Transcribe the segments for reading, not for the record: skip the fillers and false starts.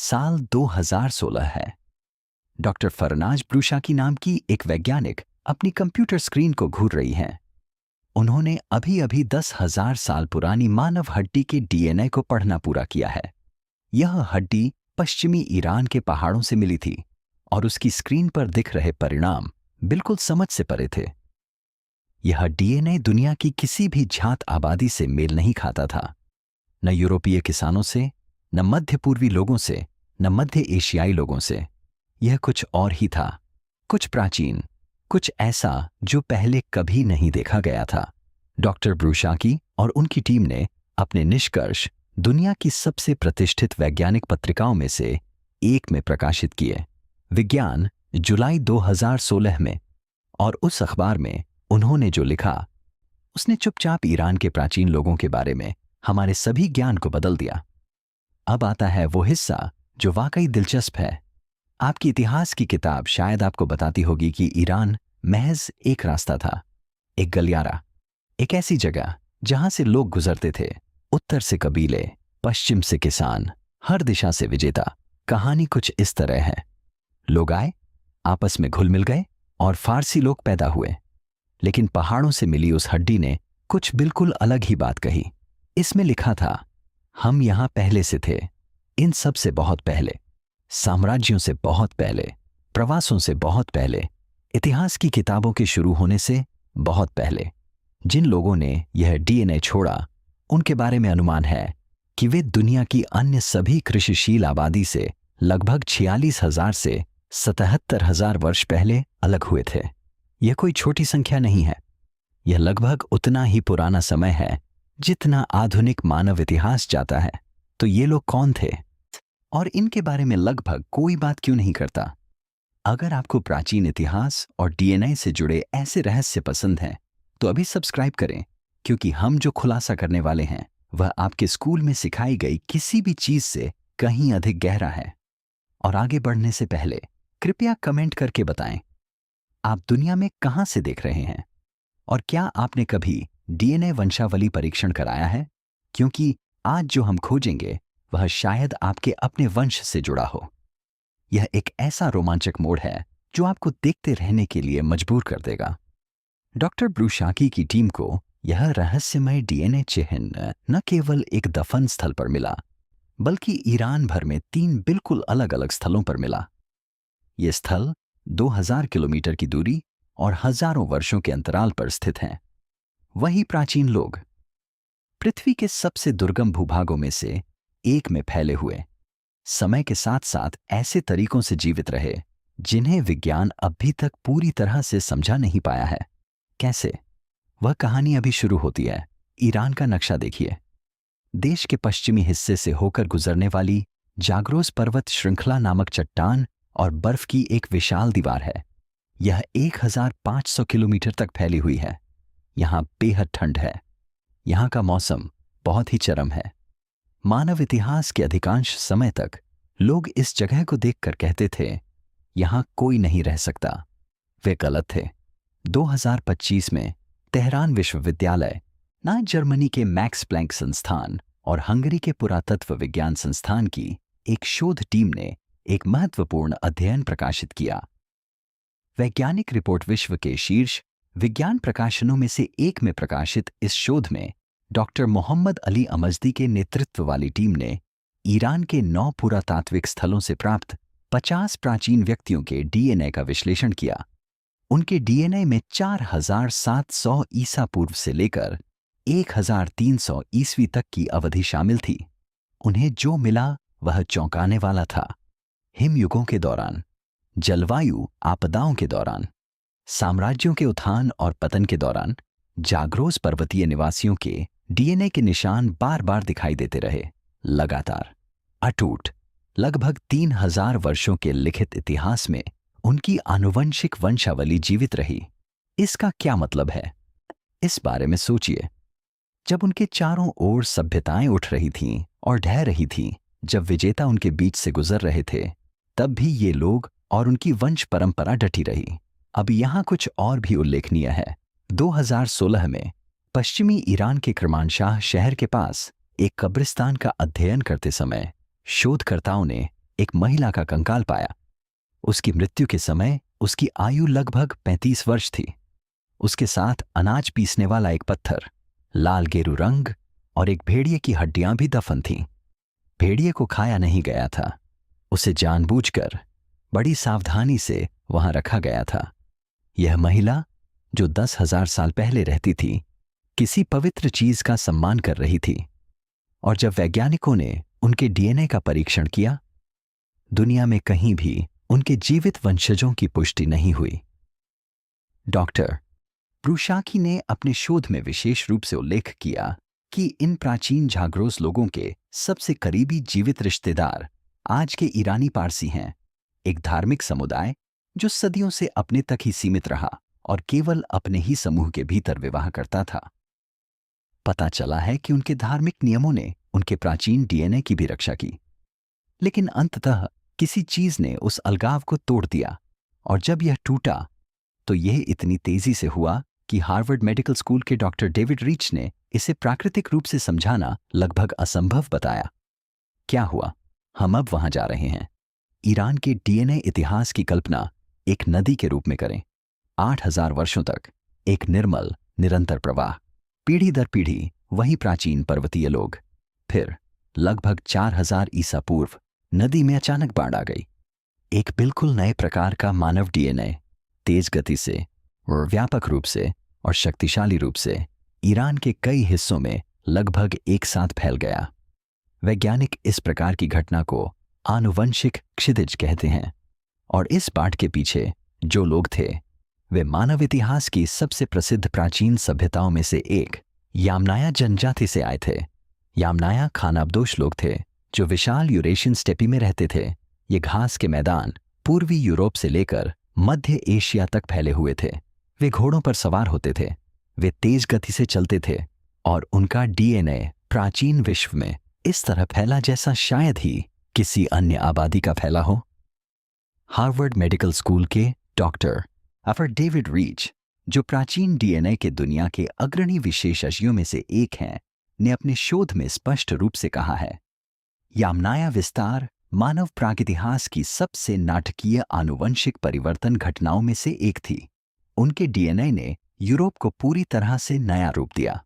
साल 2016 है। डॉक्टर फरनाज ब्रूशाकी नाम की एक वैज्ञानिक अपनी कंप्यूटर स्क्रीन को घूर रही हैं। उन्होंने अभी अभी 10,000 साल पुरानी मानव हड्डी के डीएनए को पढ़ना पूरा किया है। यह हड्डी पश्चिमी ईरान के पहाड़ों से मिली थी और उसकी स्क्रीन पर दिख रहे परिणाम बिल्कुल समझ से परे थे। यह डीएनए दुनिया की किसी भी जात आबादी से मेल नहीं खाता था, न यूरोपीय किसानों से, न मध्य पूर्वी लोगों से, न मध्य एशियाई लोगों से। यह कुछ और ही था, कुछ प्राचीन, कुछ ऐसा जो पहले कभी नहीं देखा गया था। डॉक्टर ब्रूशाकी और उनकी टीम ने अपने निष्कर्ष दुनिया की सबसे प्रतिष्ठित वैज्ञानिक पत्रिकाओं में से एक में प्रकाशित किए, विज्ञान, जुलाई 2016 में। और उस अखबार में उन्होंने जो लिखा, उसने चुपचाप ईरान के प्राचीन लोगों के बारे में हमारे सभी ज्ञान को बदल दिया। अब आता है वो हिस्सा जो वाकई दिलचस्प है। आपकी इतिहास की किताब शायद आपको बताती होगी कि ईरान महज एक रास्ता था, एक गलियारा, एक ऐसी जगह जहां से लोग गुजरते थे। उत्तर से कबीले, पश्चिम से किसान, हर दिशा से विजेता। कहानी कुछ इस तरह है। लोग आए, आपस में घुल मिल गए और फारसी लोग पैदा हुए। लेकिन पहाड़ों से मिली उस हड्डी ने कुछ बिल्कुल अलग ही बात कही। इसमें लिखा था, हम यहां पहले से थे, इन सब से बहुत पहले, साम्राज्यों से बहुत पहले, प्रवासों से बहुत पहले, इतिहास की किताबों के शुरू होने से बहुत पहले। जिन लोगों ने यह डीएनए छोड़ा, उनके बारे में अनुमान है कि वे दुनिया की अन्य सभी कृषिशील आबादी से लगभग 46,000 से 77,000 वर्ष पहले अलग हुए थे। यह कोई छोटी संख्या नहीं है। यह लगभग उतना ही पुराना समय है जितना आधुनिक मानव इतिहास जाता है। तो ये लोग कौन थे और इनके बारे में लगभग कोई बात क्यों नहीं करता? अगर आपको प्राचीन इतिहास और डीएनए से जुड़े ऐसे रहस्य पसंद हैं, तो अभी सब्सक्राइब करें, क्योंकि हम जो खुलासा करने वाले हैं वह आपके स्कूल में सिखाई गई किसी भी चीज से कहीं अधिक गहरा है। और आगे बढ़ने से पहले कृपया कमेंट करके बताएं, आप दुनिया में कहां से देख रहे हैं और क्या आपने कभी डीएनए वंशावली परीक्षण कराया है? क्योंकि आज जो हम खोजेंगे वह शायद आपके अपने वंश से जुड़ा हो। यह एक ऐसा रोमांचक मोड़ है जो आपको देखते रहने के लिए मजबूर कर देगा। डॉक्टर ब्रूशाकी की टीम को यह रहस्यमय डीएनए चिह्न न केवल एक दफन स्थल पर मिला, बल्कि ईरान भर में 3 बिल्कुल अलग अलग स्थलों पर मिला। ये स्थल 2000 किलोमीटर की दूरी और हजारों वर्षों के अंतराल पर स्थित हैं। वही प्राचीन लोग पृथ्वी के सबसे दुर्गम भूभागों में से एक में फैले हुए, समय के साथ साथ ऐसे तरीकों से जीवित रहे जिन्हें विज्ञान अभी तक पूरी तरह से समझा नहीं पाया है। कैसे? वह कहानी अभी शुरू होती है। ईरान का नक्शा देखिए। देश के पश्चिमी हिस्से से होकर गुजरने वाली जाग्रोस पर्वत श्रृंखला नामक चट्टान और बर्फ की एक विशाल दीवार है। यह 1500 किलोमीटर तक फैली हुई है। यहां बेहद ठंड है। यहां का मौसम बहुत ही चरम है। मानव इतिहास के अधिकांश समय तक लोग इस जगह को देखकर कहते थे, यहां कोई नहीं रह सकता। वे गलत थे। 2025 में तेहरान विश्वविद्यालय, ना जर्मनी के मैक्स प्लैंक संस्थान और हंगरी के पुरातत्व विज्ञान संस्थान की एक शोध टीम ने एक महत्वपूर्ण अध्ययन प्रकाशित किया। वैज्ञानिक रिपोर्ट विश्व के शीर्ष विज्ञान प्रकाशनों में से एक में प्रकाशित इस शोध में डॉक्टर मोहम्मद अली अमजदी के नेतृत्व वाली टीम ने ईरान के 9 पुरातात्विक स्थलों से प्राप्त 50 प्राचीन व्यक्तियों के डीएनए का विश्लेषण किया। उनके डीएनए में 4700 ईसा पूर्व से लेकर 1300 ईस्वी तक की अवधि शामिल थी। उन्हें जो मिला वह चौंकाने वाला था। हिमयुगों के दौरान, जलवायु आपदाओं के दौरान, साम्राज्यों के उत्थान और पतन के दौरान जाग्रोस पर्वतीय निवासियों के डीएनए के निशान बार बार दिखाई देते रहे, लगातार, अटूट। लगभग 3000 वर्षों के लिखित इतिहास में उनकी आनुवंशिक वंशावली जीवित रही। इसका क्या मतलब है? इस बारे में सोचिए। जब उनके चारों ओर सभ्यताएं उठ रही थीं और ढह रही थीं, जब विजेता उनके बीच से गुजर रहे थे, तब भी ये लोग और उनकी वंश परंपरा डटी रही। अब यहां कुछ और भी उल्लेखनीय है। 2016 में पश्चिमी ईरान के करमानशाह शहर के पास एक कब्रिस्तान का अध्ययन करते समय शोधकर्ताओं ने एक महिला का कंकाल पाया। उसकी मृत्यु के समय उसकी आयु लगभग 35 वर्ष थी। उसके साथ अनाज पीसने वाला एक पत्थर, लाल गेरू रंग और एक भेड़िए की हड्डियां भी दफन थीं। भेड़िए को खाया नहीं गया था, उसे जानबूझकर बड़ी सावधानी से वहां रखा गया था। यह महिला, जो 10,000 साल पहले रहती थी, किसी पवित्र चीज का सम्मान कर रही थी। और जब वैज्ञानिकों ने उनके डीएनए का परीक्षण किया, दुनिया में कहीं भी उनके जीवित वंशजों की पुष्टि नहीं हुई। डॉक्टर ब्रूशाकी ने अपने शोध में विशेष रूप से उल्लेख किया कि इन प्राचीन झाग्रोस लोगों के सबसे करीबी जीवित रिश्तेदार आज के ईरानी पारसी हैं, एक धार्मिक समुदाय जो सदियों से अपने तक ही सीमित रहा और केवल अपने ही समूह के भीतर विवाह करता था। पता चला है कि उनके धार्मिक नियमों ने उनके प्राचीन डीएनए की भी रक्षा की, लेकिन अंततः किसी चीज ने उस अलगाव को तोड़ दिया, और जब यह टूटा तो यह इतनी तेजी से हुआ कि हार्वर्ड मेडिकल स्कूल के डॉक्टर डेविड रीच ने इसे प्राकृतिक रूप से समझाना लगभग असंभव बताया। क्या हुआ? हम अब वहां जा रहे हैं। ईरान के डीएनए इतिहास की कल्पना एक नदी के रूप में करें। 8,000 वर्षों तक एक निर्मल निरंतर प्रवाह, पीढ़ी दर पीढ़ी वही प्राचीन पर्वतीय लोग। फिर लगभग 4,000 ईसा पूर्व नदी में अचानक बाढ़ आ गई। एक बिल्कुल नए प्रकार का मानव डीएनए तेज गति से और व्यापक रूप से और शक्तिशाली रूप से ईरान के कई हिस्सों में लगभग एक साथ फैल गया। वैज्ञानिक इस प्रकार की घटना को आनुवंशिक क्षितिज कहते हैं, और इस बाढ़ के पीछे जो लोग थे वे मानव इतिहास की सबसे प्रसिद्ध प्राचीन सभ्यताओं में से एक यामनाया जनजाति से आए थे। यामनाया खानाबदोश लोग थे जो विशाल यूरेशियन स्टेपी में रहते थे। ये घास के मैदान पूर्वी यूरोप से लेकर मध्य एशिया तक फैले हुए थे। वे घोड़ों पर सवार होते थे, वे तेज गति से चलते थे, और उनका डीएनए प्राचीन विश्व में इस तरह फैला जैसा शायद ही किसी अन्य आबादी का फैला हो। हार्वर्ड मेडिकल स्कूल के डॉक्टर डेविड रीच, जो प्राचीन डीएनए के दुनिया के अग्रणी विशेषज्ञों में से एक हैं, ने अपने शोध में स्पष्ट रूप से कहा है, यामनाया विस्तार मानव प्रागितिहास की सबसे नाटकीय आनुवंशिक परिवर्तन घटनाओं में से एक थी। उनके डीएनए ने यूरोप को पूरी तरह से नया रूप दिया।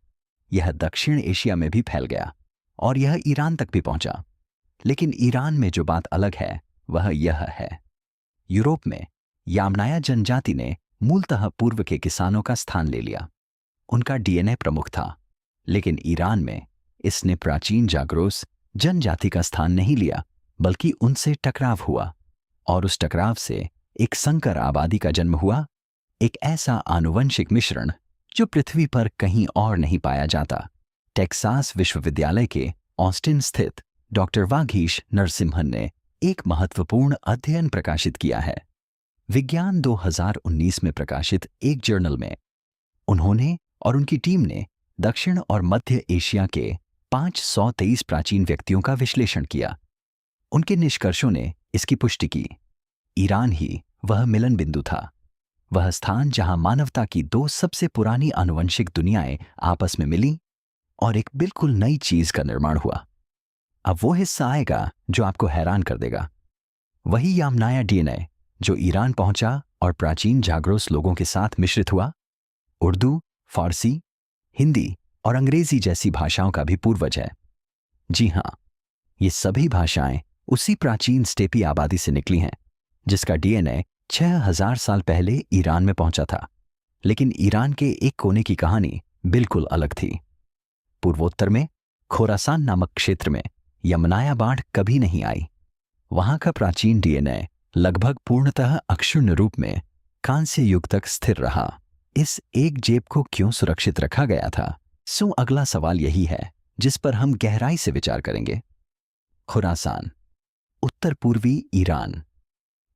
यह दक्षिण एशिया में भी फैल गया और यह ईरान तक भी पहुंचा। लेकिन ईरान में जो बात अलग है वह यह है, यूरोप में यामनाया जनजाति ने मूलतः पूर्व के किसानों का स्थान ले लिया। उनका डीएनए प्रमुख था, लेकिन ईरान में इसने प्राचीन जाग्रोस जनजाति का स्थान नहीं लिया, बल्कि उनसे टकराव हुआ, और उस टकराव से एक संकर आबादी का जन्म हुआ, एक ऐसा आनुवंशिक मिश्रण जो पृथ्वी पर कहीं और नहीं पाया जाता। टेक्सास विश्वविद्यालय के ऑस्टिन स्थित डॉक्टर वागीश नरसिम्हन ने एक महत्वपूर्ण अध्ययन प्रकाशित किया है। विज्ञान 2019 में प्रकाशित एक जर्नल में उन्होंने और उनकी टीम ने दक्षिण और मध्य एशिया के 523 प्राचीन व्यक्तियों का विश्लेषण किया। उनके निष्कर्षों ने इसकी पुष्टि की। ईरान ही वह मिलन बिंदु था, वह स्थान जहां मानवता की दो सबसे पुरानी आनुवंशिक दुनियाएं आपस में मिली और एक बिल्कुल नई चीज का निर्माण हुआ। अब वो हिस्सा आएगा जो आपको हैरान कर देगा। वही यामनाया डीएनए जो ईरान पहुंचा और प्राचीन जाग्रोस लोगों के साथ मिश्रित हुआ, उर्दू, फारसी, हिंदी और अंग्रेजी जैसी भाषाओं का भी पूर्वज है। जी हां, ये सभी भाषाएं उसी प्राचीन स्टेपी आबादी से निकली हैं जिसका डीएनए 6,000 साल पहले ईरान में पहुंचा था। लेकिन ईरान के एक कोने की कहानी बिल्कुल अलग थी। पूर्वोत्तर में खोरासान नामक क्षेत्र में यमनाया बाढ़ कभी नहीं आई। वहां का प्राचीन डीएनए लगभग पूर्णतः अक्षुण्ण रूप में कांस्य युग तक स्थिर रहा। इस एक जेब को क्यों सुरक्षित रखा गया था? सो अगला सवाल यही है जिस पर हम गहराई से विचार करेंगे। खुरासान, उत्तर पूर्वी ईरान।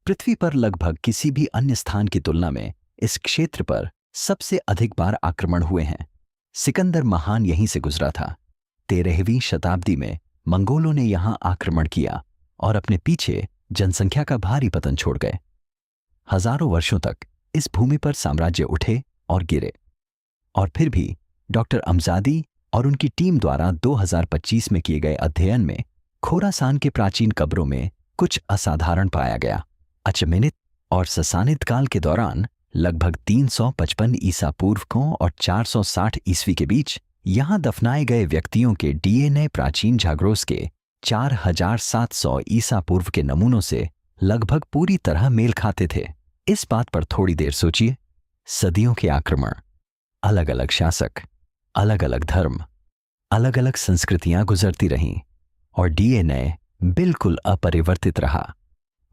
पृथ्वी पर लगभग किसी भी अन्य स्थान की तुलना में इस क्षेत्र पर सबसे अधिक बार आक्रमण हुए हैं। सिकंदर महान यहीं से गुजरा था। 13वीं शताब्दी में मंगोलों ने यहां आक्रमण किया और अपने पीछे जनसंख्या का भारी पतन छोड़ गए। हजारों वर्षों तक इस भूमि पर साम्राज्य उठे और गिरे, और फिर भी डॉक्टर अमजादी और उनकी टीम द्वारा 2025 में किए गए अध्ययन में खोरासान के प्राचीन कब्रों में कुछ असाधारण पाया गया। अचेमेनिद और ससानिद काल के दौरान लगभग 355 ईसा पूर्व को और 460 ईस्वी के बीच यहां दफनाए गए व्यक्तियों के डीएनए प्राचीन झाग्रोस के 4700 ईसा पूर्व के नमूनों से लगभग पूरी तरह मेल खाते थे। इस बात पर थोड़ी देर सोचिए। सदियों के आक्रमण, अलग अलग शासक, अलग अलग धर्म, अलग अलग संस्कृतियां गुजरती रहीं और डीएनए बिल्कुल अपरिवर्तित रहा।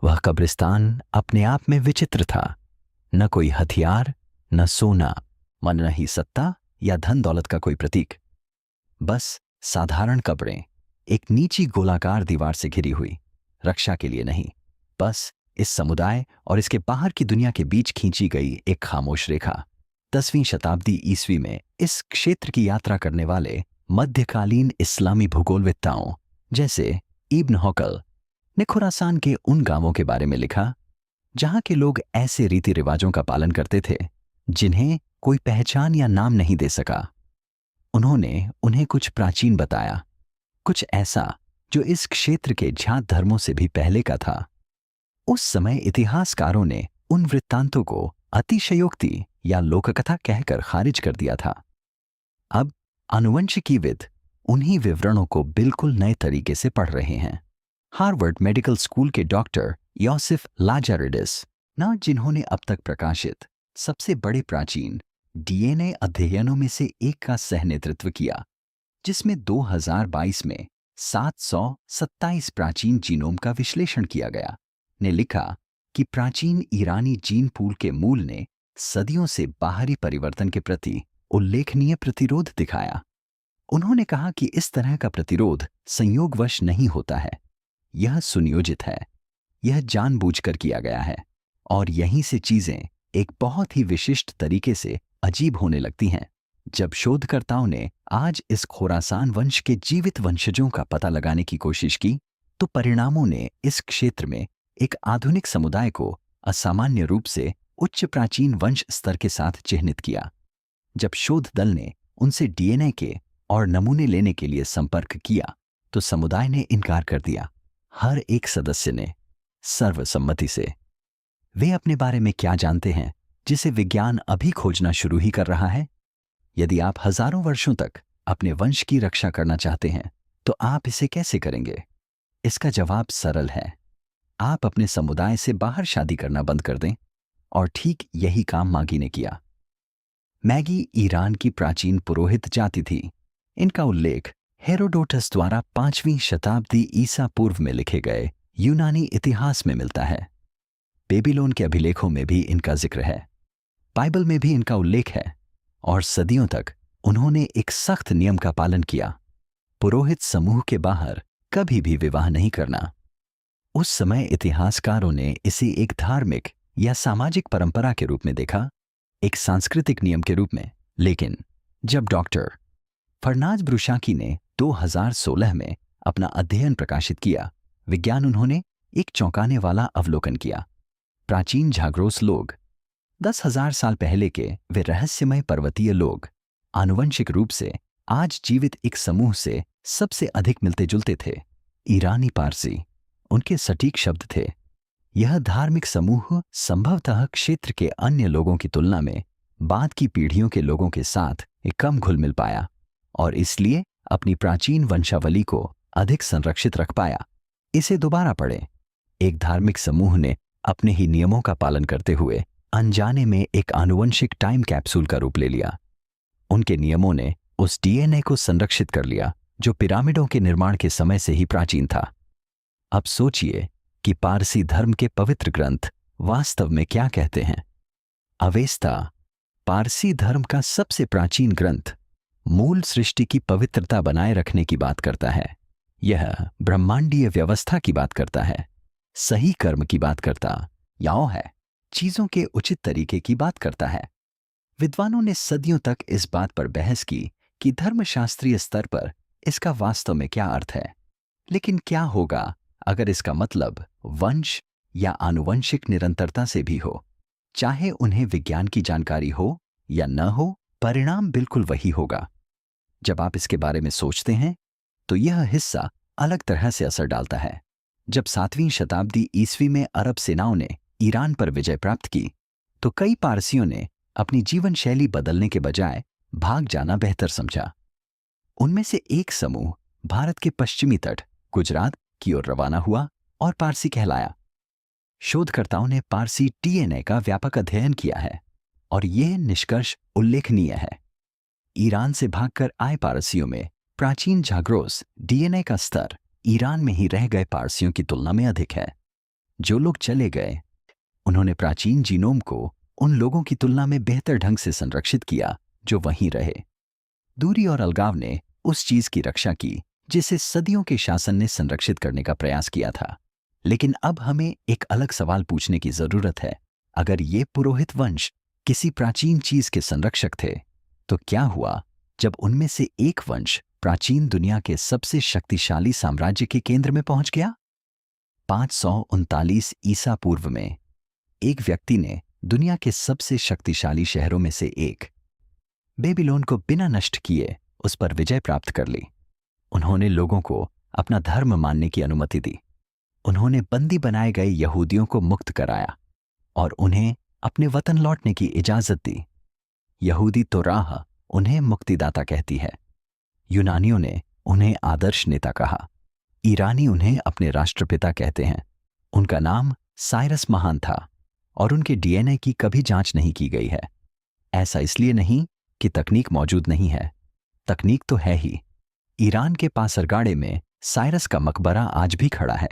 वह कब्रिस्तान अपने आप में विचित्र था। न कोई हथियार, न सोना, न ही सत्ता या धन दौलत का कोई प्रतीक। बस साधारण कब्रें, एक नीची गोलाकार दीवार से घिरी हुई, रक्षा के लिए नहीं, बस इस समुदाय और इसके बाहर की दुनिया के बीच खींची गई एक खामोश रेखा। 10वीं शताब्दी ईस्वी में इस क्षेत्र की यात्रा करने वाले मध्यकालीन इस्लामी भूगोलविद्ताओं जैसे इब्न हौकल ने खुरासान के उन गांवों के बारे में लिखा जहां के लोग ऐसे रीति रिवाजों का पालन करते थे जिन्हें कोई पहचान या नाम नहीं दे सका। उन्होंने उन्हें कुछ प्राचीन बताया, कुछ ऐसा जो इस क्षेत्र के जात धर्मों से भी पहले का था। उस समय इतिहासकारों ने उन वृत्तांतों को अतिशयोक्ति या लोककथा कहकर खारिज कर दिया था। अब आनुवंशिकीविद उन्हीं विवरणों को बिल्कुल नए तरीके से पढ़ रहे हैं। हार्वर्ड मेडिकल स्कूल के डॉक्टर योसेफ लाजारिडिस न, जिन्होंने अब तक प्रकाशित सबसे बड़े प्राचीन डीएनए अध्ययनों में से एक का सह नेतृत्व किया, जिसमें 2022 में 727 प्राचीन जीनोम का विश्लेषण किया गया, ने लिखा कि प्राचीन ईरानी जीन पूल के मूल ने सदियों से बाहरी परिवर्तन के प्रति उल्लेखनीय प्रतिरोध दिखाया। उन्होंने कहा कि इस तरह का प्रतिरोध संयोगवश नहीं होता है, यह सुनियोजित है, यह जानबूझकर किया गया है और यहीं से चीजें एक बहुत ही विशिष्ट तरीके से अजीब होने लगती हैं। जब शोधकर्ताओं ने आज इस खोरासान वंश के जीवित वंशजों का पता लगाने की कोशिश की तो परिणामों ने इस क्षेत्र में एक आधुनिक समुदाय को असामान्य रूप से उच्च प्राचीन वंश स्तर के साथ चिह्नित किया। जब शोध दल ने उनसे डीएनए के और नमूने लेने के लिए संपर्क किया तो समुदाय ने इनकार कर दिया। हर एक सदस्य ने सर्वसम्मति से। वे अपने बारे में क्या जानते हैं जिसे विज्ञान अभी खोजना शुरू ही कर रहा है? यदि आप हजारों वर्षों तक अपने वंश की रक्षा करना चाहते हैं तो आप इसे कैसे करेंगे? इसका जवाब सरल है, आप अपने समुदाय से बाहर शादी करना बंद कर दें। और ठीक यही काम मागी ने किया। मैगी ईरान की प्राचीन पुरोहित जाति थी। इनका उल्लेख हेरोडोटस द्वारा 5वीं शताब्दी ईसा पूर्व में लिखे गए यूनानी इतिहास में मिलता है। बेबीलोन के अभिलेखों में भी इनका जिक्र है, बाइबल में भी इनका उल्लेख है और सदियों तक उन्होंने एक सख्त नियम का पालन किया, पुरोहित समूह के बाहर कभी भी विवाह नहीं करना। उस समय इतिहासकारों ने इसे एक धार्मिक या सामाजिक परंपरा के रूप में देखा, एक सांस्कृतिक नियम के रूप में। लेकिन जब डॉक्टर फरनाज ब्रूशाकी ने 2016 में अपना अध्ययन प्रकाशित किया, विज्ञान उन्होंने एक चौंकाने वाला अवलोकन किया। प्राचीन झाग्रोस लोग, 10,000 साल पहले के वे रहस्यमय पर्वतीय लोग, आनुवंशिक रूप से आज जीवित एक समूह से सबसे अधिक मिलते जुलते थे। ईरानी पारसी उनके सटीक शब्द थे। यह धार्मिक समूह संभवतः क्षेत्र के अन्य लोगों की तुलना में बाद की पीढ़ियों के लोगों के साथ एक कम घुल मिल पाया और इसलिए अपनी प्राचीन वंशावली को अधिक संरक्षित रख पाया। इसे दोबारा पढ़ें। एक धार्मिक समूह ने अपने ही नियमों का पालन करते हुए अनजाने में एक आनुवंशिक टाइम कैप्सूल का रूप ले लिया। उनके नियमों ने उस डीएनए को संरक्षित कर लिया जो पिरामिडों के निर्माण के समय से ही प्राचीन था। अब सोचिए कि पारसी धर्म के पवित्र ग्रंथ वास्तव में क्या कहते हैं। अवेस्ता, पारसी धर्म का सबसे प्राचीन ग्रंथ, मूल सृष्टि की पवित्रता बनाए रखने की बात करता है। यह ब्रह्मांडीय व्यवस्था की बात करता है, सही कर्म की बात करता याओ है, चीजों के उचित तरीके की बात करता है। विद्वानों ने सदियों तक इस बात पर बहस की कि धर्मशास्त्रीय स्तर पर इसका वास्तव में क्या अर्थ है। लेकिन क्या होगा अगर इसका मतलब वंश या आनुवंशिक निरंतरता से भी हो? चाहे उन्हें विज्ञान की जानकारी हो या न हो, परिणाम बिल्कुल वही होगा। जब आप इसके बारे में सोचते हैं तो यह हिस्सा अलग तरह से असर डालता है। जब 7वीं शताब्दी ईस्वी में अरब सेनाओं ने ईरान पर विजय प्राप्त की तो कई पारसियों ने अपनी जीवन शैली बदलने के बजाय भाग जाना बेहतर समझा। उनमें से एक समूह भारत के पश्चिमी तट गुजरात की ओर रवाना हुआ और पारसी कहलाया। शोधकर्ताओं ने पारसी डीएनए का व्यापक अध्ययन किया है और यह निष्कर्ष उल्लेखनीय है। ईरान से भागकर आए पारसियों में प्राचीन जाग्रोस डीएनए का स्तर ईरान में ही रह गए पारसियों की तुलना में अधिक है। जो लोग चले गए उन्होंने प्राचीन जीनोम को उन लोगों की तुलना में बेहतर ढंग से संरक्षित किया जो वहीं रहे। दूरी और अलगाव ने उस चीज की रक्षा की जिसे सदियों के शासन ने संरक्षित करने का प्रयास किया था। लेकिन अब हमें एक अलग सवाल पूछने की जरूरत है। अगर ये पुरोहित वंश किसी प्राचीन चीज के संरक्षक थे तो क्या हुआ जब उनमें से एक वंश प्राचीन दुनिया के सबसे शक्तिशाली साम्राज्य के केंद्र में पहुंच गया? 539 ईसा पूर्व में एक व्यक्ति ने दुनिया के सबसे शक्तिशाली शहरों में से एक बेबीलोन को बिना नष्ट किए उस पर विजय प्राप्त कर ली। उन्होंने लोगों को अपना धर्म मानने की अनुमति दी। उन्होंने बंदी बनाए गए यहूदियों को मुक्त कराया और उन्हें अपने वतन लौटने की इजाजत दी। यहूदी तोराह उन्हें मुक्तिदाता कहती है। यूनानियों ने उन्हें आदर्श नेता कहा। ईरानी उन्हें अपने राष्ट्रपिता कहते हैं। उनका नाम साइरस महान था और उनके डीएनए की कभी जांच नहीं की गई है। ऐसा इसलिए नहीं कि तकनीक मौजूद नहीं है, तकनीक तो है ही। ईरान के पासरगाड़े में साइरस का मकबरा आज भी खड़ा है।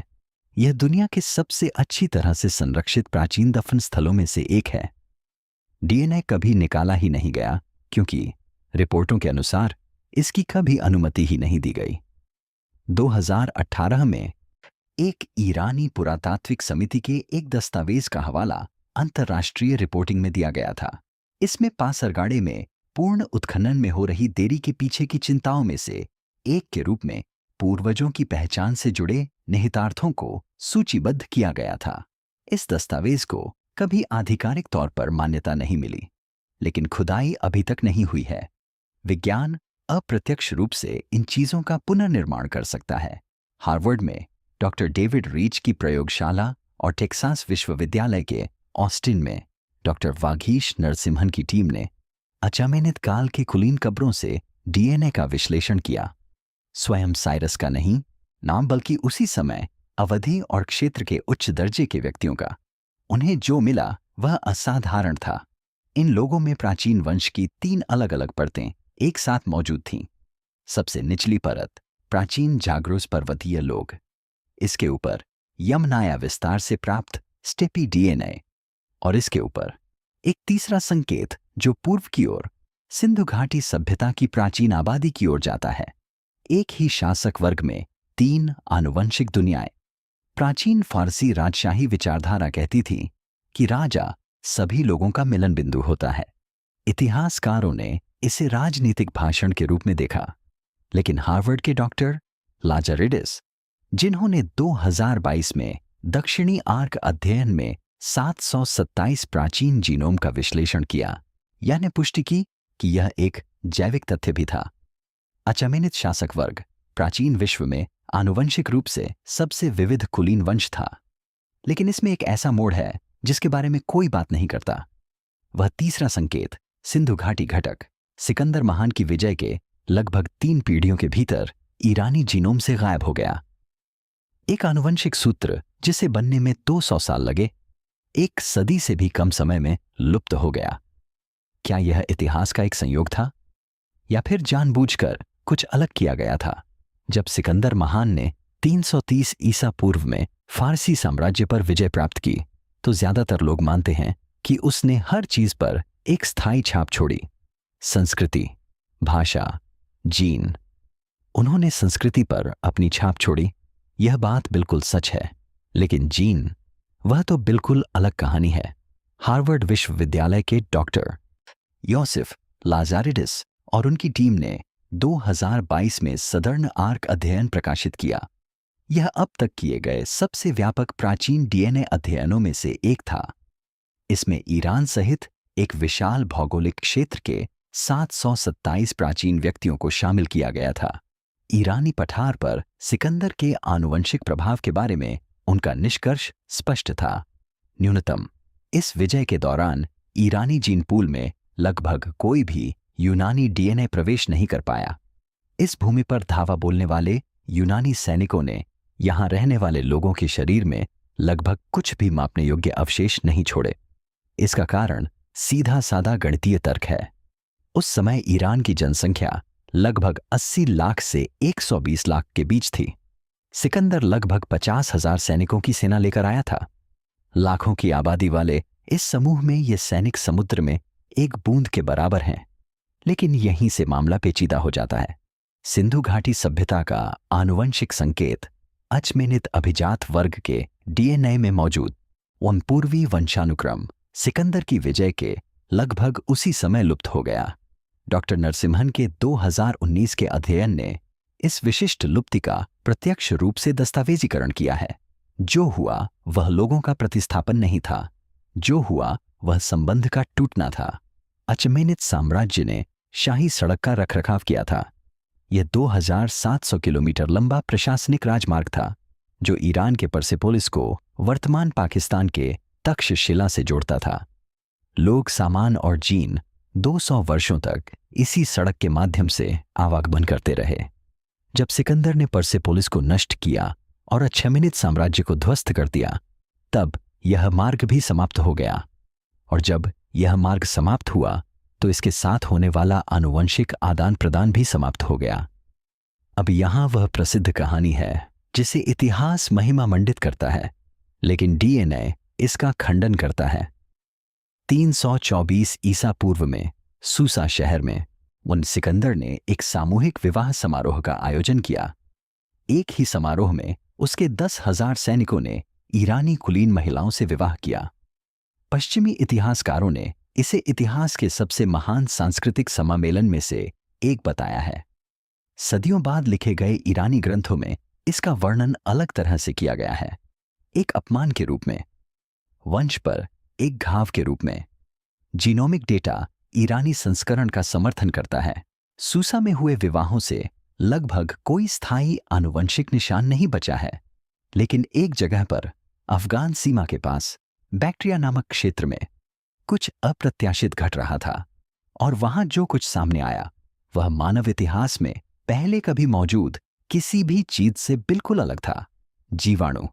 यह दुनिया के सबसे अच्छी तरह से संरक्षित प्राचीन दफन स्थलों में से एक है। डीएनए कभी निकाला ही नहीं गया क्योंकि रिपोर्टों के अनुसार इसकी कभी अनुमति ही नहीं दी गई। 2018 में एक ईरानी पुरातात्विक समिति के एक दस्तावेज का हवाला अंतर्राष्ट्रीय रिपोर्टिंग में दिया गया था। इसमें पासरगाड़े में पूर्ण उत्खनन में हो रही देरी के पीछे की चिंताओं में से एक के रूप में पूर्वजों की पहचान से जुड़े निहितार्थों को सूचीबद्ध किया गया था। इस दस्तावेज को कभी आधिकारिक तौर पर मान्यता नहीं मिली, लेकिन खुदाई अभी तक नहीं हुई है। विज्ञान अप्रत्यक्ष रूप से इन चीजों का पुनर्निर्माण कर सकता है। हार्वर्ड में डॉक्टर डेविड रीच की प्रयोगशाला और टेक्सास विश्वविद्यालय के ऑस्टिन में डॉक्टर वागीश नरसिम्हन की टीम ने अचामेनित काल के कुलीन कब्रों से डीएनए का विश्लेषण किया। स्वयं साइरस का नहीं नाम, बल्कि उसी समय अवधि और क्षेत्र के उच्च दर्जे के व्यक्तियों का। उन्हें जो मिला वह असाधारण था। इन लोगों में प्राचीन वंश की 3 अलग अलग परतें एक साथ मौजूद थीं। सबसे निचली परत प्राचीन जाग्रोस पर्वतीय लोग, इसके ऊपर यमनाया विस्तार से प्राप्त स्टेपी डीएनए और इसके ऊपर एक तीसरा संकेत जो पूर्व की ओर सिंधु घाटी सभ्यता की प्राचीन आबादी की ओर जाता है। एक ही शासक वर्ग में 3 आनुवंशिक दुनियाएं। प्राचीन फारसी राजशाही विचारधारा कहती थी कि राजा सभी लोगों का मिलन बिंदु होता है। इतिहासकारों ने इसे राजनीतिक भाषण के रूप में देखा, लेकिन हार्वर्ड के डॉक्टर लाजारिडिस, जिन्होंने 2022 में दक्षिणी आर्क अध्ययन में 727 प्राचीन जीनोम का विश्लेषण किया, यानी पुष्टि की कि यह एक जैविक तथ्य भी था। अचामेनित शासक वर्ग प्राचीन विश्व में आनुवंशिक रूप से सबसे विविध कुलीन वंश था, लेकिन इसमें एक ऐसा मोड़ है जिसके बारे में कोई बात नहीं करता। वह तीसरा संकेत सिंधु घाटी घटक सिकंदर महान की विजय के लगभग 3 पीढ़ियों के भीतर ईरानी जीनोम से गायब हो गया। एक आनुवंशिक सूत्र जिसे बनने में 200 साल लगे, 1 सदी से भी कम समय में लुप्त हो गया। क्या यह इतिहास का एक संयोग था या फिर जानबूझकर कुछ अलग किया गया था? जब सिकंदर महान ने 330 ईसा पूर्व में फारसी साम्राज्य पर विजय प्राप्त की तो ज्यादातर लोग मानते हैं कि उसने हर चीज पर एक स्थायी छाप छोड़ी। संस्कृति, भाषा, जीन। उन्होंने संस्कृति पर अपनी छाप छोड़ी, यह बात बिल्कुल सच है, लेकिन जीन, वह तो बिल्कुल अलग कहानी है। हार्वर्ड विश्वविद्यालय के डॉक्टर योसेफ लाजारिडिस और उनकी टीम ने 2022 में सदर्न आर्क अध्ययन प्रकाशित किया। यह अब तक किए गए सबसे व्यापक प्राचीन डीएनए अध्ययनों में से एक था। इसमें ईरान सहित एक विशाल भौगोलिक क्षेत्र के 727 प्राचीन व्यक्तियों को शामिल किया गया था। ईरानी पठार पर सिकंदर के आनुवंशिक प्रभाव के बारे में उनका निष्कर्ष स्पष्ट था। न्यूनतम इस विजय के दौरान ईरानी जीन पूल में लगभग कोई भी यूनानी डीएनए प्रवेश नहीं कर पाया। इस भूमि पर धावा बोलने वाले यूनानी सैनिकों ने यहां रहने वाले लोगों के शरीर में लगभग कुछ भी मापने योग्य अवशेष नहीं छोड़े। इसका कारण सीधा साधा गणितीय तर्क है। उस समय ईरान की जनसंख्या लगभग 80 लाख से 120 लाख के बीच थी। सिकंदर लगभग 50,000 सैनिकों की सेना लेकर आया था। लाखों की आबादी वाले इस समूह में ये सैनिक समुद्र में एक बूंद के बराबर हैं। लेकिन यहीं से मामला पेचीदा हो जाता है। सिंधु घाटी सभ्यता का आनुवंशिक संकेत अचमेनित अभिजात वर्ग के डीएनए में मौजूद उन पूर्वी वंशानुक्रम सिकंदर की विजय के लगभग उसी समय लुप्त हो गया। डॉक्टर नरसिम्हन के 2019 के अध्ययन ने इस विशिष्ट लुप्ति का प्रत्यक्ष रूप से दस्तावेजीकरण किया है। जो हुआ वह लोगों का प्रतिस्थापन नहीं था, जो हुआ वह संबंध का टूटना था। अचमेनित साम्राज्य ने शाही सड़क का रखरखाव किया था। यह 2700 किलोमीटर लंबा प्रशासनिक राजमार्ग था जो ईरान के परसेपोलिस को वर्तमान पाकिस्तान के तक्षशिला से जोड़ता था। लोग, सामान और जीन 200 वर्षों तक इसी सड़क के माध्यम से आवागमन करते रहे। जब सिकंदर ने परसेपोलिस को नष्ट किया और अचमेनित साम्राज्य को ध्वस्त कर दिया, तब यह मार्ग भी समाप्त हो गया। और जब यह मार्ग समाप्त हुआ तो इसके साथ होने वाला आनुवंशिक आदान प्रदान भी समाप्त हो गया। अब यहां वह प्रसिद्ध कहानी है जिसे इतिहास महिमा मंडित करता है, लेकिन डीएनए इसका खंडन करता है। 324 ईसा पूर्व में सूसा शहर में उन सिकंदर ने एक सामूहिक विवाह समारोह का आयोजन किया। एक ही समारोह में उसके 10,000 सैनिकों ने ईरानी कुलीन महिलाओं से विवाह किया। पश्चिमी इतिहासकारों ने इसे इतिहास के सबसे महान सांस्कृतिक सम्मेलन में से एक बताया है। सदियों बाद लिखे गए ईरानी ग्रंथों में इसका वर्णन अलग तरह से किया गया है, एक अपमान के रूप में, वंश पर एक घाव के रूप में। जीनोमिक डेटा ईरानी संस्करण का समर्थन करता है। सूसा में हुए विवाहों से लगभग कोई स्थायी आनुवंशिक निशान नहीं बचा है, लेकिन एक जगह पर अफगान सीमा के पास बैक्ट्रिया नामक क्षेत्र में कुछ अप्रत्याशित घट रहा था, और वहां जो कुछ सामने आया वह मानव इतिहास में पहले कभी मौजूद किसी भी चीज से बिल्कुल अलग था। जीवाणु।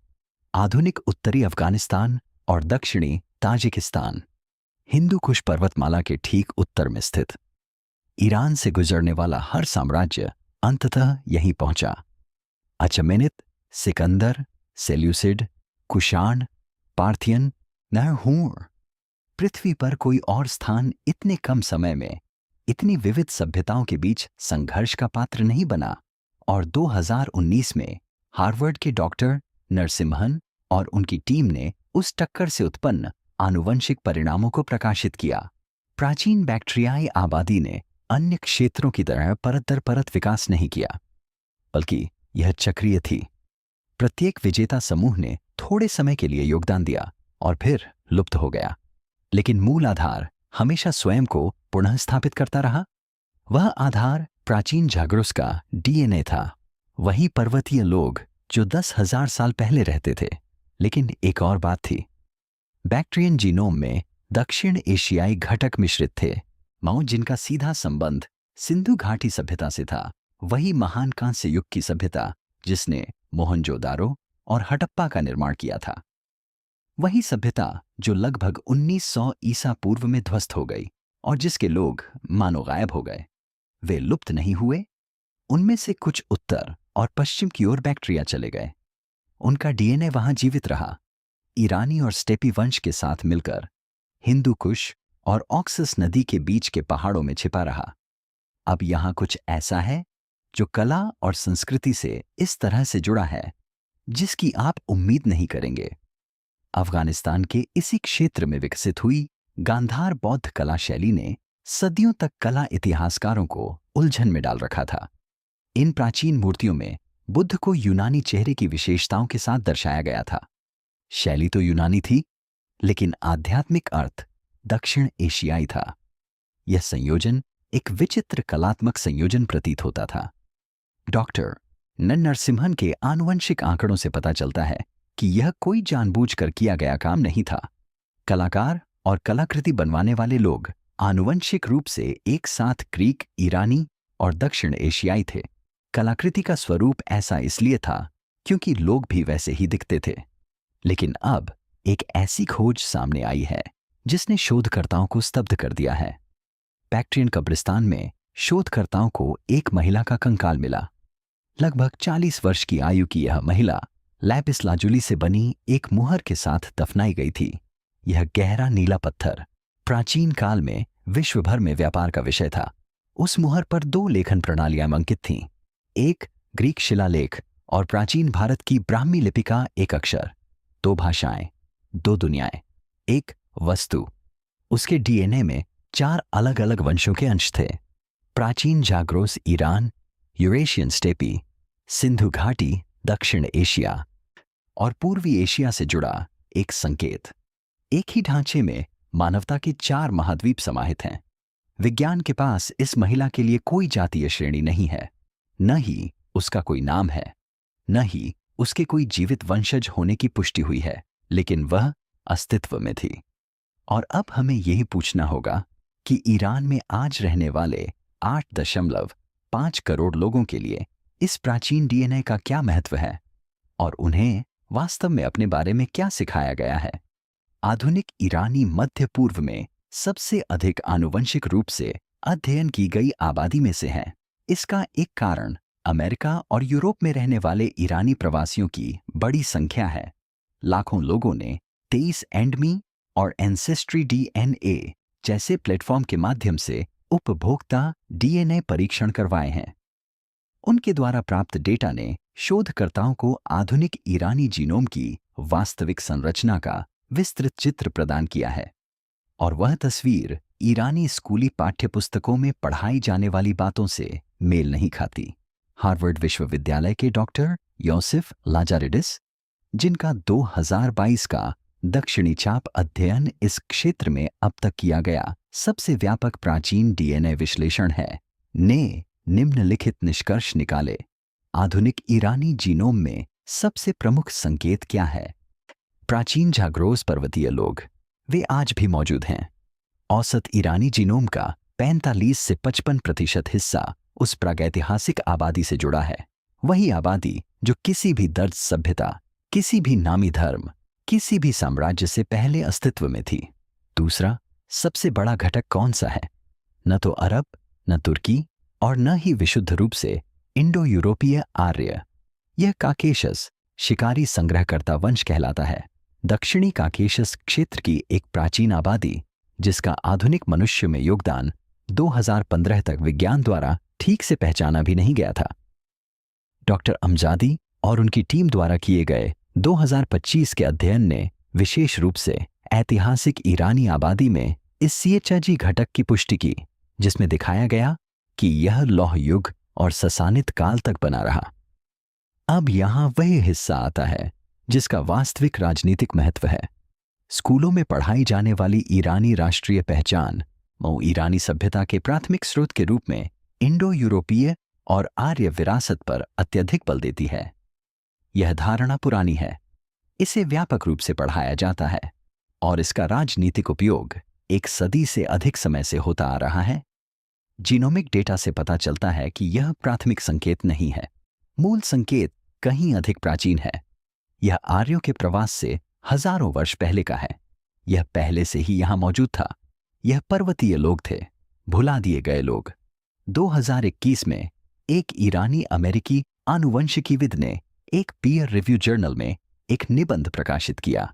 आधुनिक उत्तरी अफगानिस्तान और दक्षिणी ताजिकिस्तान, हिंदू कुश पर्वतमाला के ठीक उत्तर में स्थित। ईरान से गुजरने वाला हर साम्राज्य अंततः यहीं पहुंचा। अचमेनित, सिकंदर, सेल्यूसिड, कुषाण, पार्थियन, नरहूर। पृथ्वी पर कोई और स्थान इतने कम समय में इतनी विविध सभ्यताओं के बीच संघर्ष का पात्र नहीं बना। और 2019 में हार्वर्ड के डॉक्टर नरसिम्हन और उनकी टीम ने उस टक्कर से उत्पन्न आनुवंशिक परिणामों को प्रकाशित किया। प्राचीन बैक्टीरियाई आबादी ने अन्य क्षेत्रों की तरह परत दर परत विकास नहीं किया, बल्कि यह चक्रीय थी। प्रत्येक विजेता समूह ने थोड़े समय के लिए योगदान दिया और फिर लुप्त हो गया, लेकिन मूल आधार हमेशा स्वयं को पुनः स्थापित करता रहा। वह आधार प्राचीन जागरूस का डीएनए था, वही पर्वतीय लोग जो 10,000 साल पहले रहते थे। लेकिन एक और बात थी, बैक्ट्रियन जीनोम में दक्षिण एशियाई घटक मिश्रित थे, जिनका सीधा संबंध सिंधु घाटी सभ्यता से था, वही महान कांस्य युग की सभ्यता जिसने मोहनजोदारो और हड़प्पा का निर्माण किया था। वही सभ्यता जो लगभग 1900 ईसा पूर्व में ध्वस्त हो गई और जिसके लोग मानो गायब हो गए। वे लुप्त नहीं हुए, उनमें से कुछ उत्तर और पश्चिम की ओर बैक्ट्रिया चले गए। उनका डीएनए वहां जीवित रहा, ईरानी और स्टेपी वंश के साथ मिलकर हिंदू कुश और ऑक्सस नदी के बीच के पहाड़ों में छिपा रहा। अब यहां कुछ ऐसा है जो कला और संस्कृति से इस तरह से जुड़ा है जिसकी आप उम्मीद नहीं करेंगे। अफगानिस्तान के इसी क्षेत्र में विकसित हुई गांधार बौद्ध कला शैली ने सदियों तक कला इतिहासकारों को उलझन में डाल रखा था। इन प्राचीन मूर्तियों में बुद्ध को यूनानी चेहरे की विशेषताओं के साथ दर्शाया गया था। शैली तो यूनानी थी, लेकिन आध्यात्मिक अर्थ दक्षिण एशियाई था। यह संयोजन एक विचित्र कलात्मक संयोजन प्रतीत होता था। डॉक्टर नरसिम्हन के आनुवंशिक आंकड़ों से पता चलता है कि यह कोई जानबूझकर किया गया काम नहीं था। कलाकार और कलाकृति बनवाने वाले लोग आनुवंशिक रूप से एक साथ ग्रीक, ईरानी और दक्षिण एशियाई थे। कलाकृति का स्वरूप ऐसा इसलिए था क्योंकि लोग भी वैसे ही दिखते थे। लेकिन अब एक ऐसी खोज सामने आई है जिसने शोधकर्ताओं को स्तब्ध कर दिया है। बैक्ट्रियन कब्रिस्तान में शोधकर्ताओं को एक महिला का कंकाल मिला। लगभग 40 वर्ष की आयु की यह महिला लैपिस लाजुली से बनी एक मुहर के साथ दफनाई गई थी। यह गहरा नीला पत्थर प्राचीन काल में विश्व भर में व्यापार का विषय था। उस मुहर पर 2 लेखन प्रणालियां अंकित थीं, एक ग्रीक शिलालेख और प्राचीन भारत की ब्राह्मी लिपि का एक अक्षर। 2 भाषाएं, 2 दुनियाएं, एक वस्तु। उसके डीएनए में 4 अलग अलग वंशों के अंश थे। प्राचीन Zagros Iran, Eurasian steppe, Sindhu घाटी दक्षिण एशिया और पूर्वी एशिया से जुड़ा एक संकेत। एक ही ढांचे में मानवता के 4 महाद्वीप समाहित हैं। विज्ञान के पास इस महिला के लिए कोई जातीय श्रेणी नहीं है, न ही उसका कोई नाम है, न ही उसके कोई जीवित वंशज होने की पुष्टि हुई है, लेकिन वह अस्तित्व में थी। और अब हमें यही पूछना होगा कि ईरान में आज रहने वाले 8.5 करोड़ लोगों के लिए इस प्राचीन डीएनए का क्या महत्व है और उन्हें वास्तव में अपने बारे में क्या सिखाया गया है। आधुनिक ईरानी मध्य पूर्व में सबसे अधिक आनुवंशिक रूप से अध्ययन की गई आबादी में से है। इसका एक कारण अमेरिका और यूरोप में रहने वाले ईरानी प्रवासियों की बड़ी संख्या है। लाखों लोगों ने 23 एंडमी और एंसेस्ट्री डीएनए जैसे प्लेटफॉर्म के माध्यम से उपभोक्ता डीएनए परीक्षण करवाए हैं। उनके द्वारा प्राप्त डेटा ने शोधकर्ताओं को आधुनिक ईरानी जीनोम की वास्तविक संरचना का विस्तृत चित्र प्रदान किया है। और वह तस्वीर ईरानी स्कूली पाठ्यपुस्तकों में पढ़ाई जाने वाली बातों से मेल नहीं खाती। हार्वर्ड विश्वविद्यालय के डॉक्टर योसेफ लाजारिडिस, जिनका 2022 का दक्षिणी चाप अध्ययन इस क्षेत्र में अब तक किया गया सबसे व्यापक प्राचीन डीएनए विश्लेषण है, ने निम्नलिखित निष्कर्ष निकाले। आधुनिक ईरानी जीनोम में सबसे प्रमुख संकेत क्या है? प्राचीन जाग्रोस पर्वतीय लोग, वे आज भी मौजूद हैं। औसत ईरानी जीनोम का 45 से 55% हिस्सा उस प्रागैतिहासिक आबादी से जुड़ा है। वही आबादी जो किसी भी दर्ज सभ्यता, किसी भी नामी धर्म, किसी भी साम्राज्य से पहले अस्तित्व में थी। दूसरा सबसे बड़ा घटक कौन सा है? न तो अरब, न तुर्की और न ही विशुद्ध रूप से इंडो यूरोपीय आर्य। यह काकेशस शिकारी संग्रहकर्ता वंश कहलाता है। दक्षिणी काकेशस क्षेत्र की एक प्राचीन आबादी जिसका आधुनिक मनुष्य में योगदान 2015 तक विज्ञान द्वारा ठीक से पहचाना भी नहीं गया था। डॉक्टर अमजादी और उनकी टीम द्वारा किए गए 2025 के अध्ययन ने विशेष रूप से ऐतिहासिक ईरानी आबादी में इस CHG घटक की पुष्टि की, जिसमें दिखाया गया कि यह लौह युग और ससानित काल तक बना रहा। अब यहां वह हिस्सा आता है जिसका वास्तविक राजनीतिक महत्व है। स्कूलों में पढ़ाई जाने वाली ईरानी राष्ट्रीय पहचान ईरानी सभ्यता के प्राथमिक स्रोत के रूप में इंडो यूरोपीय और आर्य विरासत पर अत्यधिक बल देती है। यह धारणा पुरानी है, इसे व्यापक रूप से पढ़ाया जाता है और इसका राजनीतिक उपयोग एक सदी से अधिक समय से होता आ रहा है। जीनोमिक डेटा से पता चलता है कि यह प्राथमिक संकेत नहीं है। मूल संकेत कहीं अधिक प्राचीन है। यह आर्यों के प्रवास से हजारों वर्ष पहले का है। यह पहले से ही यहां मौजूद था। यह पर्वतीय लोग थे, भुला दिए गए लोग। 2021 में एक ईरानी अमेरिकी आनुवंशिकीविद ने एक पीयर रिव्यू जर्नल में एक निबंध प्रकाशित किया,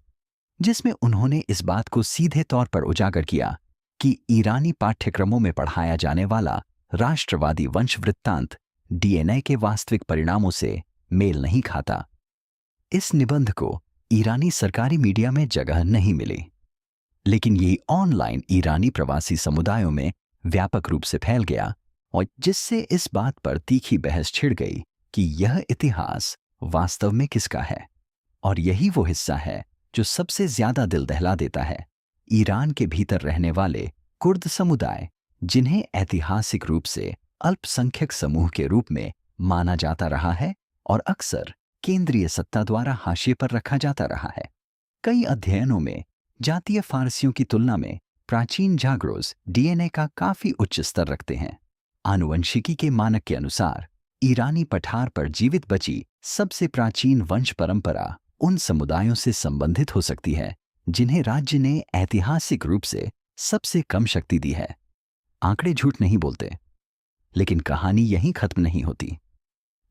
जिसमें उन्होंने इस बात को सीधे तौर पर उजागर किया कि ईरानी पाठ्यक्रमों में पढ़ाया जाने वाला राष्ट्रवादी वंश वृत्तांत डीएनए के वास्तविक परिणामों से मेल नहीं खाता। इस निबंध को ईरानी सरकारी मीडिया में जगह नहीं मिली, लेकिन ये ऑनलाइन ईरानी प्रवासी समुदायों में व्यापक रूप से फैल गया, और जिससे इस बात पर तीखी बहस छिड़ गई कि यह इतिहास वास्तव में किसका है। और यही वो हिस्सा है जो सबसे ज्यादा दिल दहला देता है। ईरान के भीतर रहने वाले कुर्द समुदाय, जिन्हें ऐतिहासिक रूप से अल्पसंख्यक समूह के रूप में माना जाता रहा है और अक्सर केंद्रीय सत्ता द्वारा हाशिए पर रखा जाता रहा है। कई अध्ययनों में जातीय फारसियों की तुलना में प्राचीन जाग्रोस डीएनए का काफी उच्च स्तर रखते हैं। आनुवंशिकी के मानक के अनुसार ईरानी पठार पर जीवित बची सबसे प्राचीन वंश परंपरा उन समुदायों से संबंधित हो सकती है जिन्हें राज्य ने ऐतिहासिक रूप से सबसे कम शक्ति दी है। आंकड़े झूठ नहीं बोलते, लेकिन कहानी यहीं खत्म नहीं होती,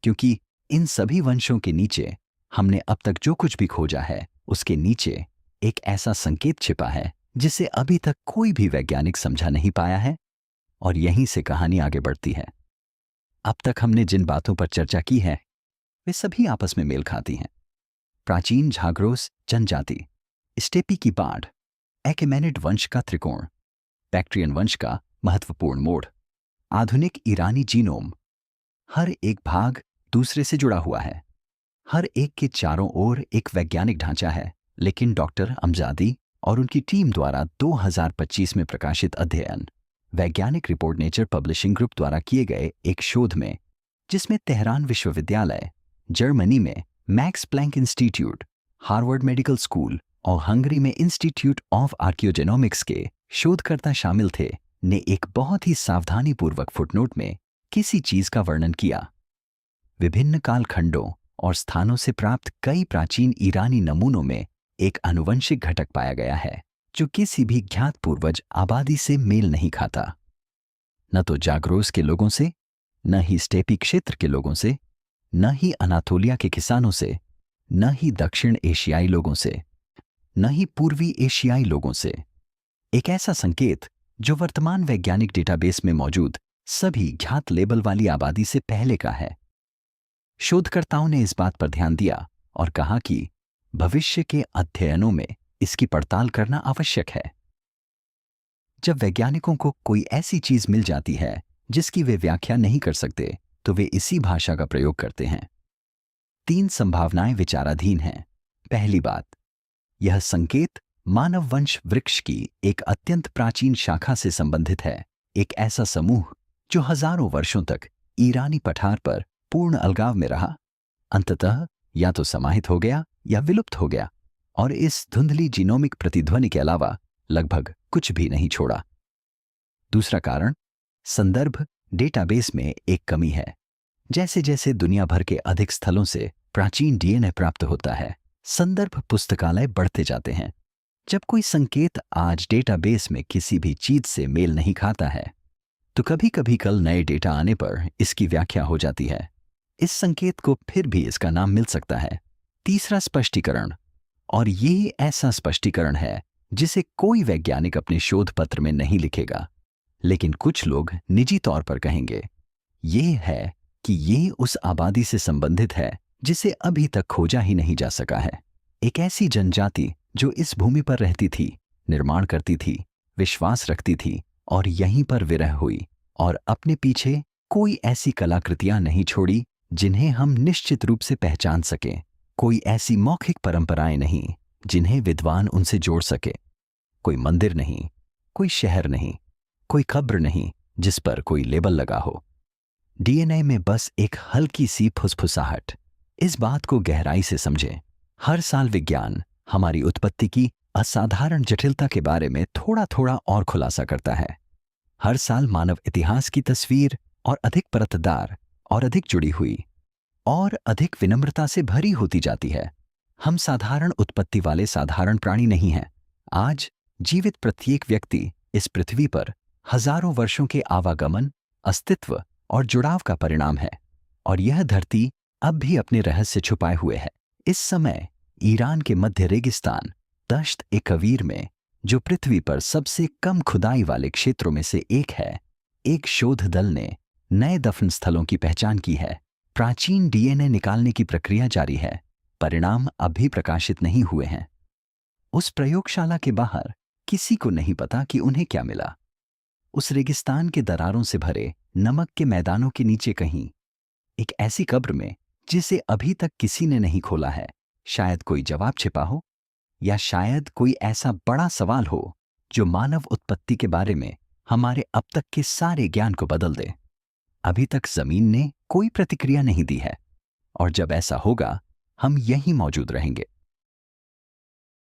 क्योंकि इन सभी वंशों के नीचे हमने अब तक जो कुछ भी खोजा है उसके नीचे एक ऐसा संकेत छिपा है जिसे अभी तक कोई भी वैज्ञानिक समझा नहीं पाया है, और यहीं से कहानी आगे बढ़ती है। अब तक हमने जिन बातों पर चर्चा की है वे सभी आपस में मेल खाती हैं। प्राचीन झाग्रोस जनजाति, स्टेपी की बाढ़, एकेमेनिड वंश का त्रिकोण, बैक्ट्रियन वंश का महत्वपूर्ण मोड़, आधुनिक ईरानी जीनोम, हर एक भाग दूसरे से जुड़ा हुआ है। हर एक के चारों ओर एक वैज्ञानिक ढांचा है, लेकिन डॉक्टर अमजादी और उनकी टीम द्वारा 2025 में प्रकाशित अध्ययन, वैज्ञानिक रिपोर्ट नेचर पब्लिशिंग ग्रुप द्वारा किए गए एक शोध में, जिसमें तेहरान विश्वविद्यालय, जर्मनी में Max Planck Institute, Harvard Medical School और हंगरी में इंस्टीट्यूट ऑफ आर्कियोजेनोमिक्स के शोधकर्ता शामिल थे, ने एक बहुत ही सावधानीपूर्वक फुटनोट में किसी चीज का वर्णन किया। विभिन्न कालखंडों और स्थानों से प्राप्त कई प्राचीन ईरानी नमूनों में एक आनुवंशिक घटक पाया गया है जो किसी भी ज्ञात पूर्वज आबादी से मेल नहीं खाता। न तो जाग्रोस के लोगों से, न ही स्टेपी क्षेत्र के लोगों से, न ही अनातोलिया के किसानों से, न ही दक्षिण एशियाई लोगों से, न ही पूर्वी एशियाई लोगों से। एक ऐसा संकेत जो वर्तमान वैज्ञानिक डेटाबेस में मौजूद सभी ज्ञात लेबल वाली आबादी से पहले का है। शोधकर्ताओं ने इस बात पर ध्यान दिया और कहा कि भविष्य के अध्ययनों में इसकी पड़ताल करना आवश्यक है। जब वैज्ञानिकों को कोई ऐसी चीज मिल जाती है जिसकी वे व्याख्या नहीं कर सकते, तो वे इसी भाषा का प्रयोग करते हैं। 3 संभावनाएं विचाराधीन हैं। पहली बात, यह संकेत मानव वंश वृक्ष की एक अत्यंत प्राचीन शाखा से संबंधित है, एक ऐसा समूह जो हजारों वर्षों तक ईरानी पठार पर पूर्ण अलगाव में रहा, अंततः या तो समाहित हो गया या विलुप्त हो गया और इस धुंधली जीनोमिक प्रतिध्वनि के अलावा लगभग कुछ भी नहीं छोड़ा। दूसरा कारण, संदर्भ डेटाबेस में एक कमी है। जैसे जैसे दुनिया भर के अधिक स्थलों से प्राचीन डीएनए प्राप्त होता है, संदर्भ पुस्तकालय बढ़ते जाते हैं। जब कोई संकेत आज डेटाबेस में किसी भी चीज से मेल नहीं खाता है, तो कभी कभी कल नए डेटा आने पर इसकी व्याख्या हो जाती है। इस संकेत को फिर भी इसका नाम मिल सकता है। तीसरा स्पष्टीकरण, और ये ऐसा स्पष्टीकरण है जिसे कोई वैज्ञानिक अपने शोध पत्र में नहीं लिखेगा, लेकिन कुछ लोग निजी तौर पर कहेंगे, ये है कि ये उस आबादी से संबंधित है जिसे अभी तक खोजा ही नहीं जा सका है। एक ऐसी जनजाति जो इस भूमि पर रहती थी, निर्माण करती थी, विश्वास रखती थी और यहीं पर विरह हुई, और अपने पीछे कोई ऐसी कलाकृतियां नहीं छोड़ी जिन्हें हम निश्चित रूप से पहचान सकें, कोई ऐसी मौखिक परंपराएं नहीं जिन्हें विद्वान उनसे जोड़ सके, कोई मंदिर नहीं, कोई शहर नहीं, कोई कब्र नहीं जिस पर कोई लेबल लगा हो। डीएनए में बस एक हल्की सी फुसफुसाहट। इस बात को गहराई से समझें। हर साल विज्ञान हमारी उत्पत्ति की असाधारण जटिलता के बारे में थोड़ा थोड़ा और खुलासा करता है। हर साल मानव इतिहास की तस्वीर और अधिक परतदार और अधिक जुड़ी हुई और अधिक विनम्रता से भरी होती जाती है। हम साधारण उत्पत्ति वाले साधारण प्राणी नहीं हैं। आज जीवित प्रत्येक व्यक्ति इस पृथ्वी पर हजारों वर्षों के आवागमन, अस्तित्व और जुड़ाव का परिणाम है, और यह धरती अब भी अपने रहस्य छुपाए हुए है। इस समय ईरान के मध्य रेगिस्तान दश्त ए कवीर में, जो पृथ्वी पर सबसे कम खुदाई वाले क्षेत्रों में से एक है, एक शोध दल ने नए दफन स्थलों की पहचान की है। प्राचीन डीएनए निकालने की प्रक्रिया जारी है। परिणाम अभी प्रकाशित नहीं हुए हैं। उस प्रयोगशाला के बाहर किसी को नहीं पता कि उन्हें क्या मिला। उस रेगिस्तान के दरारों से भरे नमक के मैदानों के नीचे कहीं एक ऐसी कब्र में जिसे अभी तक किसी ने नहीं खोला है, शायद कोई जवाब छिपा हो, या शायद कोई ऐसा बड़ा सवाल हो जो मानव उत्पत्ति के बारे में हमारे अब तक के सारे ज्ञान को बदल दे। अभी तक जमीन ने कोई प्रतिक्रिया नहीं दी है, और जब ऐसा होगा हम यहीं मौजूद रहेंगे।